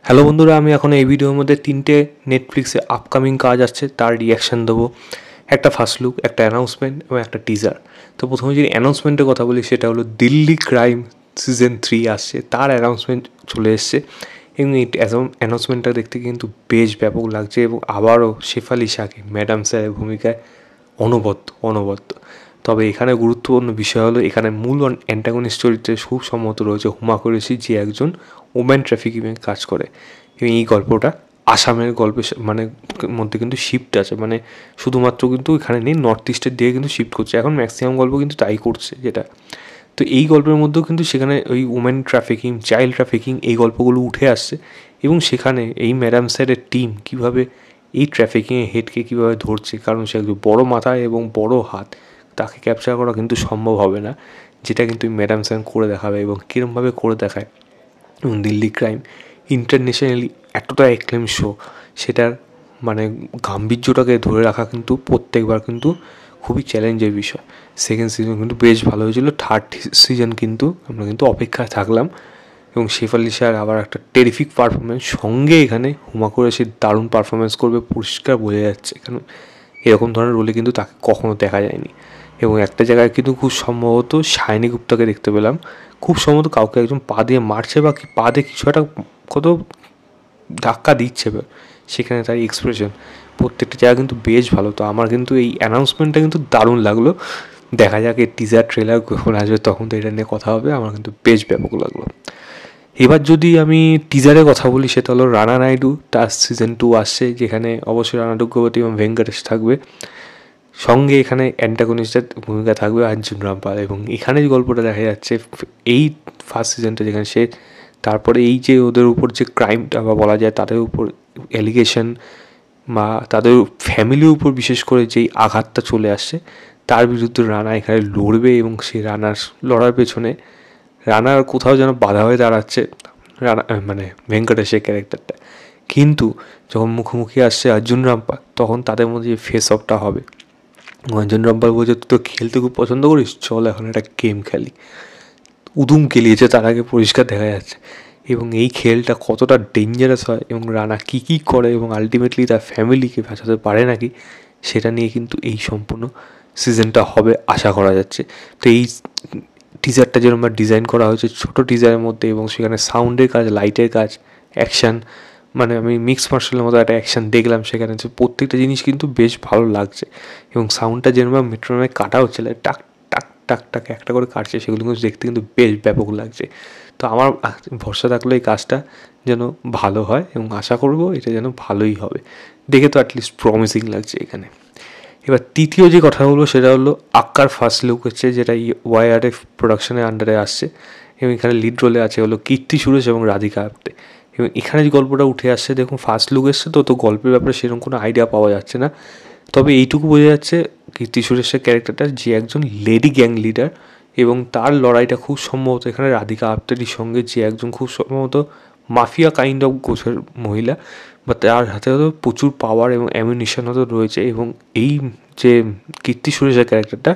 Hello বন্ধুরা, আমি এখন এই ভিডিওর মধ্যে 3টে নেটফ্লিক্সে আপকামিং কাজ আসছে তার রিয়াকশান দেবো। একটা ফার্স্ট লুক, একটা অ্যানাউন্সমেন্ট এবং একটা টিজার। তো প্রথমে যদি অ্যানাউন্সমেন্টের কথা বলি, সেটা হলো দিল্লি ক্রাইম সিজন 3 আসছে, তার অ্যানাউন্সমেন্ট চলে এসছে। এবং এই অ্যানাউন্সমেন্টটা দেখতে কিন্তু বেশ ব্যাপক লাগছে এবং আবারও শেফালি শাকে ম্যাডাম স্যারের ভূমিকায় অনবদ্য। তবে এখানে গুরুত্বপূর্ণ বিষয় হলো, এখানে মূল অ্যান্টাগনিস্ট চরিত্রে খুব সম্মত রয়েছে হুমা কুরেশি, যে একজন ওম্যান ট্রাফিকিংয়ে কাজ করে। এবং এই গল্পটা আসামের গল্পের মধ্যে কিন্তু শিফট আছে, মানে শুধুমাত্র কিন্তু এখানে নেই, নর্থ ইস্টের দিকে কিন্তু শিফট করছে এখন ম্যাক্সিমাম গল্প কিন্তু তাই করছে যেটা। তো এই গল্পের মধ্যেও কিন্তু সেখানে ওই উমেন ট্রাফিকিং, চাইল্ড ট্রাফিকিং এই গল্পগুলো উঠে আসছে। এবং সেখানে এই ম্যাডাম স্যারের টিম কীভাবে এই ট্রাফিকিংয়ের হেডকে কীভাবে ধরছে, কারণ সে একজন বড়ো মাথা এবং বড়ো হাত, তাকে ক্যাপচার করা কিন্তু সম্ভব হবে না, যেটা কিন্তু ম্যাডাম স্যার করে দেখাবে এবং কীরমভাবে করে দেখায়। এবং দিল্লি ক্রাইম ইন্টারন্যাশনালি এতটা অ্যাক্লেম শো, সেটার গাম্ভীর্যটাকে ধরে রাখা কিন্তু প্রত্যেকবার কিন্তু খুবই চ্যালেঞ্জের বিষয়। সেকেন্ড সিজন কিন্তু বেশ ভালো হয়েছিল, থার্ড সিজন কিন্তু আমরা কিন্তু অপেক্ষায় থাকলাম। এবং শেফালি স্যার আবার একটা টেরিফিক পারফরমেন্স, সঙ্গে এখানে হুমা কুরেশি দারুণ পারফরমেন্স করবে, পরিষ্কার বোঝা যাচ্ছে। এখানে এরকম ধরনের রোলে কিন্তু তাকে কখনো দেখা যায়নি। এবং একটা জায়গায় কিন্তু খুব সম্ভবত শাইনি গুপ্তাকে দেখতে পেলাম, খুব সম্ভবত কাউকে একজন পা দিয়ে মারছে বা পা দিয়ে কিছু একটা কত ধাক্কা দিচ্ছে, সেখানে তার এক্সপ্রেশন প্রত্যেকটা জায়গা কিন্তু বেশ ভালো। তো আমার কিন্তু এই অ্যানাউন্সমেন্টটা কিন্তু দারুণ লাগলো। দেখা যাক এই টিজার ট্রেলার কখন আসবে, তখন তো এটা নিয়ে কথা হবে। আমার কিন্তু বেশ ব্যাপক লাগলো। এবার যদি আমি টিজারের কথা বলি, সেটা হলো রানা নাইডু, তার সিজন 2 আসছে, যেখানে অবশ্যই রানা দুর্গাবতী এবং ভেঙ্কটেশ থাকবে। সঙ্গে এখানে অ্যান্টাগনিস্টের ভূমিকা থাকবে অর্জুন রামপাল। এবং এখানে যে গল্পটা দেখা যাচ্ছে এই ফার্স্ট সিজনটা, যেখানে সে তারপরে এই যে ওদের উপর যে ক্রাইমটা বা বলা যায় তাদের উপর অ্যালিগেশন বা তাদের ফ্যামিলির উপর বিশেষ করে যেই আঘাতটা চলে আসছে, তার বিরুদ্ধে রানা এখানে লড়বে। এবং সেই রানার লড়ার পেছনে রানার কোথাও যেন বাধা হয়ে দাঁড়াচ্ছে রানা, ভেঙ্কটেশের ক্যারেক্টারটা। কিন্তু যখন মুখোমুখি আসছে অর্জুন রামপাল, তখন তাদের মধ্যে যে ফেস অফটা হবে, অর্জুন রামপাল বলছে, তুই তো খেলতে খুব পছন্দ করিস, চল এখন একটা গেম খেলি। উদুম কেলিয়েছে তার আগে, পরিষ্কার দেখা যাচ্ছে। এবং এই খেলটা কতটা ডেঞ্জারাস হয় এবং রানা কী করে এবং আলটিমেটলি তার ফ্যামিলিকে বাঁচাতে পারে নাকি, সেটা নিয়ে কিন্তু এই সম্পূর্ণ সিজনটা হবে আশা করা যাচ্ছে। তো এই টিজারটা যেরকম ডিজাইন করা হয়েছে ছোটো টিজারের মধ্যে, এবং সেখানে সাউন্ডের কাজ, লাইটের কাজ, অ্যাকশান, আমি মিক্স মার্শালের মতো একটা অ্যাকশান দেখলাম সেখানে, যে প্রত্যেকটা জিনিস কিন্তু বেশ ভালো লাগছে। এবং সাউন্ডটা যেরকম মেট্রোনমে কাটা হচ্ছিল, টাক টাক টাক টাক একটা করে কাটছে, সেগুলো কিন্তু দেখতে কিন্তু বেশ ব্যাপক লাগছে। তো আমার ভরসা থাকলো এই কাজটা যেন ভালো হয়, এবং আশা করব এটা যেন ভালোই হবে। দেখে তো অ্যাটলিস্ট প্রমিসিং লাগছে এখানে। এবার তৃতীয় যে কথা বলবো, সেটা হলো আক্কার ফার্স্ট লুক হচ্ছে, যেটা ওয়াইআরএফ প্রোডাকশনের আন্ডারে আসছে। এবং এখানে লিড রোলে আছে হলো কীর্তি সুরেশ এবং রাধিকা আপ্তে। এবং এখানে যে গল্পটা উঠে আসছে, দেখুন ফার্স্ট লুক এসছে, তো গল্পের ব্যাপারে সেরকম কোনো আইডিয়া পাওয়া যাচ্ছে না। তবে এইটুকু বোঝা যাচ্ছে কীর্তি সুরেশের ক্যারেক্টারটা যে একজন লেডি গ্যাং লিডার, এবং তার লড়াইটা খুব সম্ভবত এখানে রাধিকা আপ্তের সঙ্গে, যে একজন খুব সম্ভবত মাফিয়া কাইন্ড অফ গোছের মহিলা, বা তার হাতে হয়তো প্রচুর পাওয়ার এবং অ্যামিউনিশন হয়তো রয়েছে। এবং এই যে কীর্তি সুরেশের ক্যারেক্টারটা,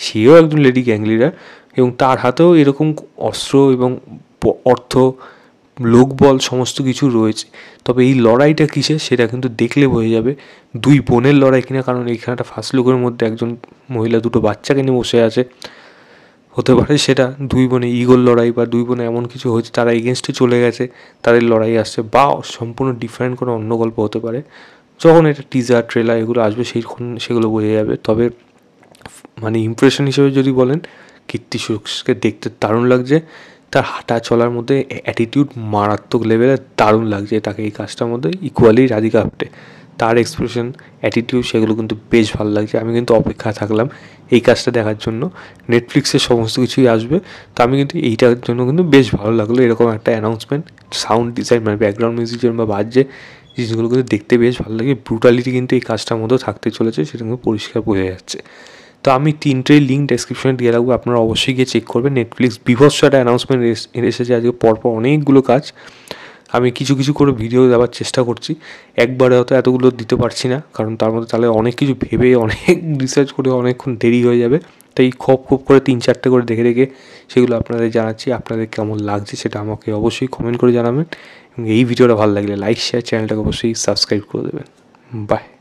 সেও একজন লেডি গ্যাং লিডার, এবং তার হাতেও এরকম অস্ত্র এবং অর্থ, লোকবল সমস্ত কিছু রয়েছে। তবে এই লড়াইটা কিসে, সেটা কিন্তু দেখলে বোঝা যাবে দুই বোনের লড়াই কিনা, কারণ এইখানে একটা ফার্স্ট লুকের মধ্যে একজন মহিলা দুটো বাচ্চাকে নিয়ে বসে আছে। হতে পারে সেটা দুই বোনে ইগোর লড়াই, বা দুই বোনে এমন কিছু হয়েছে তারা এগেনস্টে চলে গেছে, তাদের লড়াই আসছে, বা সম্পূর্ণ ডিফারেন্ট কোনো অন্য গল্প হতে পারে। যখন এটা টিজার ট্রেলার এগুলো আসবে, সেগুলো বোঝা যাবে। তবে ইমপ্রেশন হিসেবে যদি বলেন, কীর্তি সুরেশকে দেখতে দারুণ লাগছে। তার হাঁটা চলার মধ্যে অ্যাটিটিউড মারাত্মক লেভেলের দারুণ লাগছে তাকে এই কাজটার মধ্যে। ইকুয়ালি রাধিকা আপ্তে, তার এক্সপ্রেশন, অ্যাটিটিউড, সেগুলো কিন্তু বেশ ভালো লাগছে। আমি কিন্তু অপেক্ষায় থাকলাম এই কাজটা দেখার জন্য। নেটফ্লিক্সের সমস্ত কিছুই আসবে, তো আমি কিন্তু এইটার জন্য কিন্তু বেশ ভালো লাগলো এরকম একটা announcement. Sound design, background music যেরকম বাজছে, জিনিসগুলো কিন্তু দেখতে বেশ ভালো লাগে। ব্রুটালিটি কিন্তু এই কাজটার মধ্যেও থাকতে চলেছে, সেটা কিন্তু পরিষ্কার বোঝা যাচ্ছে। তো আমি 3টের লিঙ্ক ডেসক্রিপশনে দিয়ে রাখবো, আপনারা অবশ্যই গিয়ে চেক করবেন। নেটফ্লিক্স বিভৎস একটা অ্যানাউন্সমেন্ট এসেছে আজকে, পরপর অনেকগুলো কাজ। আমি কিছু কিছু করে ভিডিও দেওয়ার চেষ্টা করছি, একবারে হয়তো এতগুলো দিতে পারছি না, কারণ তার মধ্যে তাহলে অনেক কিছু ভেবে অনেক রিসার্চ করে অনেকক্ষণ দেরি হয়ে যাবে। তাই খপ করে 3-4টে করে দেখে সেগুলো আপনাদের জানাচ্ছি। আপনাদের কেমন লাগছে সেটা আমাকে অবশ্যই কমেন্ট করে জানাবেন। এবং এই ভিডিওটা ভালো লাগলে লাইক শেয়ার, চ্যানেলটাকে অবশ্যই সাবস্ক্রাইব করে দেবেন। বাই।